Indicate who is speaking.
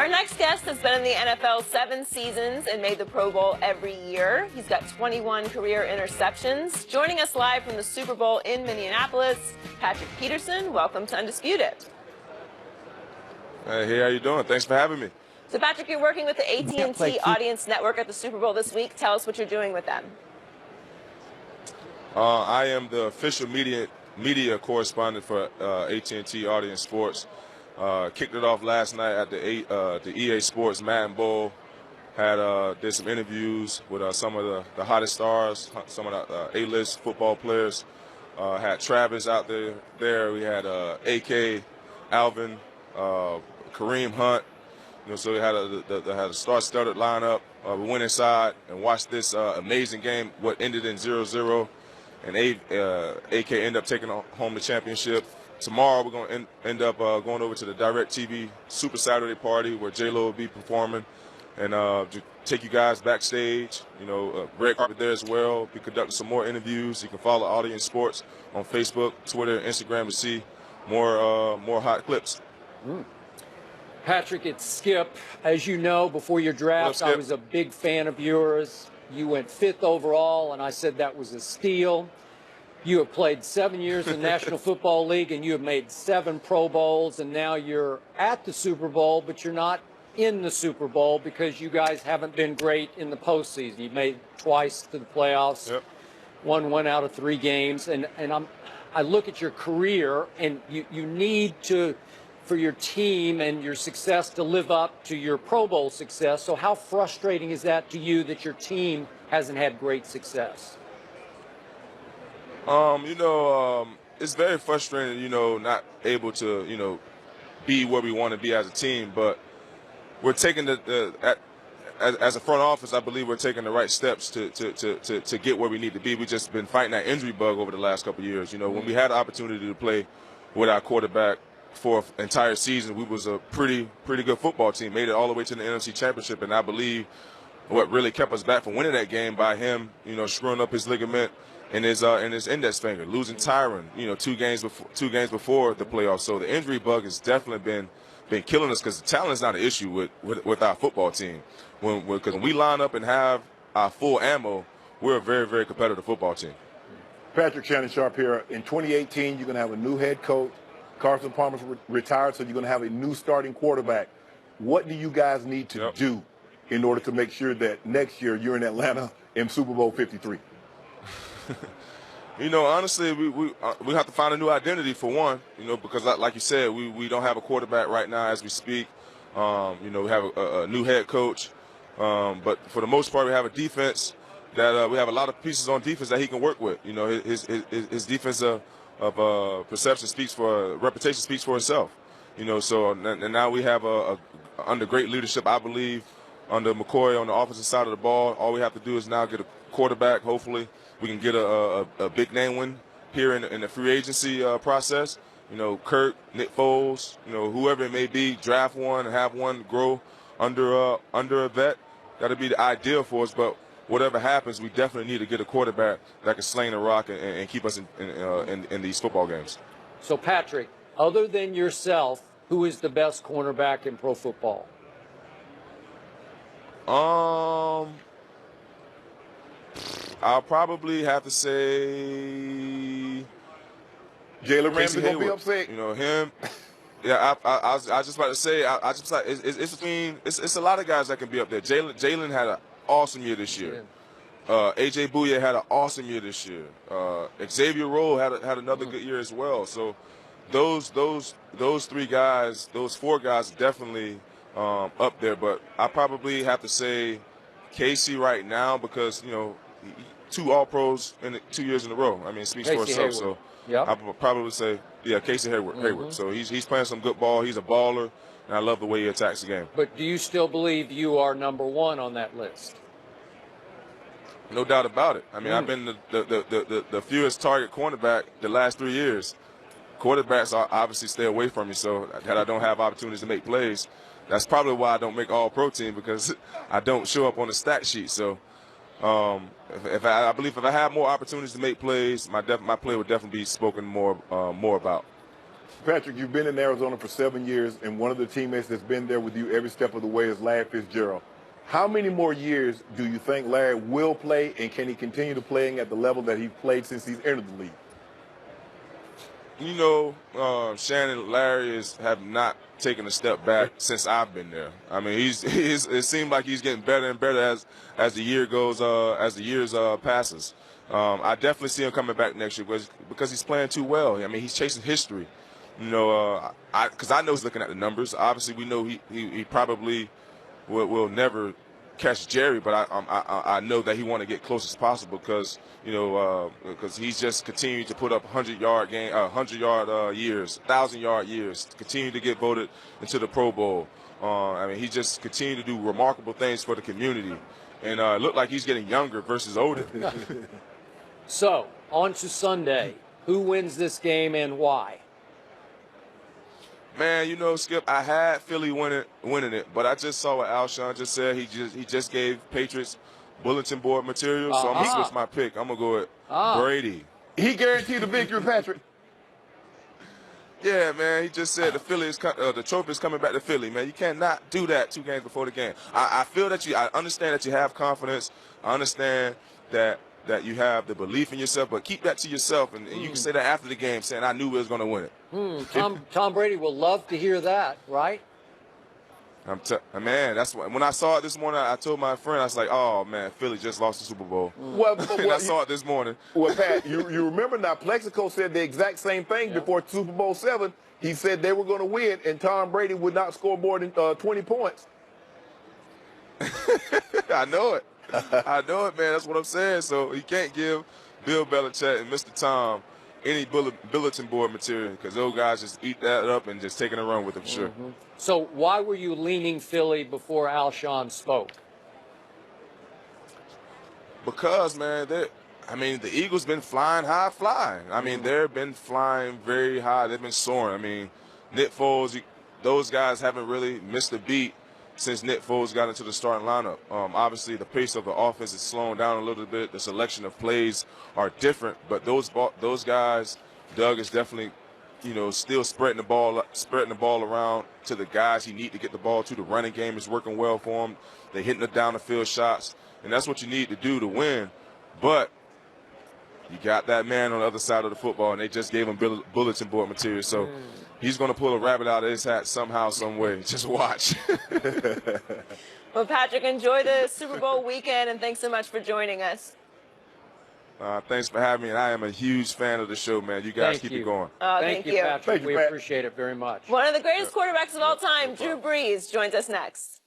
Speaker 1: Our next guest has been in the NFL 7 seasons and made the Pro Bowl every year. He's got 21 career interceptions. Joining us live from the Super Bowl in Minneapolis, Patrick Peterson. Welcome to Undisputed.
Speaker 2: Hey, how you doing? Thanks for having me.
Speaker 1: So, Patrick, you're working with the AT&T Audience Network at the Super Bowl this week. Tell us what you're doing with them.
Speaker 2: I am the official media correspondent for AT&T Audience Sports. Kicked it off last night at the EA Sports Madden Bowl. Did some interviews with some of the hottest stars, some of the A-list football players. Had Travis out there. We had AK, Alvin, Kareem Hunt. So we had a star-studded lineup. We went inside and watched this amazing game, what ended in 0-0. And AK ended up taking home the championship. Tomorrow we're going to end up going over to the DirecTV Super Saturday Party where J-Lo will be performing, and take you guys backstage. Red carpet there as well. Be conducting some more interviews. You can follow Audience Sports on Facebook, Twitter, and Instagram to see more hot clips.
Speaker 3: Patrick, it's Skip. As you know, before your draft, I was a big fan of yours. You went 5th overall, and I said that was a steal. You have played 7 years in the National Football League, and you have made 7 Pro Bowls, and now you're at the Super Bowl, but you're not in the Super Bowl because you guys haven't been great in the postseason. You've made twice to the playoffs, won out of 3 games, and I look at your career, and you need to, for your team and your success, to live up to your Pro Bowl success. So how frustrating is that to you that your team hasn't had great success?
Speaker 2: It's very frustrating, not able to, be where we want to be as a team. But we're taking as a front office, I believe we're taking the right steps to get where we need to be. We've just been fighting that injury bug over the last couple of years. When we had the opportunity to play with our quarterback for an entire season, we was a pretty good football team. Made it all the way to the NFC Championship, and I believe what really kept us back from winning that game by him, screwing up his ligament in his index finger, losing Tyron, 2 games before the playoffs. So the injury bug has definitely been killing us, because the talent is not an issue with our football team. Because when we line up and have our full ammo, we're a very, very competitive football team.
Speaker 4: Patrick, Shannon Sharp here. In 2018, you're going to have a new head coach. Carson Palmer's retired, so you're going to have a new starting quarterback. What do you guys need to do in order to make sure that next year you're in Atlanta in Super Bowl 53?
Speaker 2: Honestly, we have to find a new identity for one, because like you said, we don't have a quarterback right now as we speak. We have a new head coach, but for the most part, we have a defense that we have a lot of pieces on defense that he can work with. His defense of reputation speaks for itself. So and now we have under great leadership, I believe, under McCoy on the offensive side of the ball. All we have to do is now get a quarterback. Hopefully, we can get a big name win here in the free agency process. Kirk, Nick Foles, whoever it may be, draft one and have one grow under a vet. That'll be the ideal for us. But whatever happens, we definitely need to get a quarterback that can sling the rock and keep us in these football games.
Speaker 3: So, Patrick, other than yourself, who is the best cornerback in pro football?
Speaker 2: I'll probably have to say
Speaker 4: Jalen Ramsey gonna be upset.
Speaker 2: Him. Yeah, I was just about to say. It's a lot of guys that can be up there. Jalen had an awesome year this year. AJ Bouye had an awesome year this year. Xavier Rowe had another good year as well. So those 3 guys, those 4 guys, definitely up there. But I probably have to say Casey right now, because 2 All-Pros in 2 years in a row. I mean, it speaks for itself. So I would probably say, Casey Hayward. So he's playing some good ball. He's a baller, and I love the way he attacks the game.
Speaker 3: But do you still believe you are number 1 on that list?
Speaker 2: No doubt about it. I mean, I've been the fewest target cornerback the last 3 years. Quarterbacks obviously stay away from me, so that I don't have opportunities to make plays. That's probably why I don't make All-Pro team, because I don't show up on the stat sheet. So I believe if I had more opportunities to make plays, my play would definitely be spoken more about.
Speaker 4: Patrick, you've been in Arizona for 7 years, and one of the teammates that's been there with you every step of the way is Larry Fitzgerald. How many more years do you think Larry will play, and can he continue to playing at the level that he's played since he's entered the league?
Speaker 2: You know, Shannon, Larry have not taken a step back since I've been there. I mean, it seems like he's getting better and better as the year goes, as the years passes. I definitely see him coming back next year because he's playing too well. I mean, he's chasing history. You know, because I know he's looking at the numbers. Obviously, we know he probably will never catch Jerry, but I know that he want to get close as possible because because he's just continuing to put up 100-yard years, 1,000-yard years, continue to get voted into the Pro Bowl. I mean, he just continue to do remarkable things for the community, and it looked like he's getting younger versus older.
Speaker 3: So on to Sunday. Who wins this game and why?
Speaker 2: Man, you know, Skip, I had Philly winning it, but I just saw what Alshon just said. He just gave Patriots bulletin board material, so I'm going to switch my pick. I'm going to go with Brady.
Speaker 4: He guaranteed the victory, Patrick.
Speaker 2: Yeah, man, he just said the trophy is coming back to Philly, man. You cannot do that 2 games before the game. I feel that I understand that you have confidence. I understand that you have the belief in yourself, but keep that to yourself, and you can say that after the game, saying, I knew we was going to win it.
Speaker 3: Tom Brady will love to hear that, right?
Speaker 2: Man, that's when I saw it this morning. I told my friend, I was like, "Oh man, Philly just lost the Super Bowl." And I saw it this morning.
Speaker 4: Well, Pat, you remember now? Plexico said the exact same thing before Super Bowl VII. He said they were going to win, and Tom Brady would not score more than 20 points.
Speaker 2: I know it. I know it, man. That's what I'm saying. So you can't give Bill Belichick and Mr. Tom any bulletin board material because those guys just eat that up and just taking a run with it for sure.
Speaker 3: So why were you leaning Philly before Alshon spoke?
Speaker 2: Because, man, the Eagles been flying high. I mean, they've been flying very high. They've been soaring. I mean, Nick Foles, those guys haven't really missed a beat since Nick Foles got into the starting lineup. Obviously, the pace of the offense is slowing down a little bit. The selection of plays are different, but those guys, Doug is definitely, still spreading the ball around to the guys he need to get the ball to. The running game is working well for him. They're hitting the down the field shots, and that's what you need to do to win. But you got that man on the other side of the football, and they just gave him bulletin board material. So he's going to pull a rabbit out of his hat somehow, some way. Just watch.
Speaker 1: Well, Patrick, enjoy the Super Bowl weekend, and thanks so much for joining us.
Speaker 2: Thanks for having me, and I am a huge fan of the show, man. You guys keep it going.
Speaker 3: Thank you, Patrick. We appreciate it very much.
Speaker 1: One of the greatest quarterbacks of all time, Drew Brees, joins us next.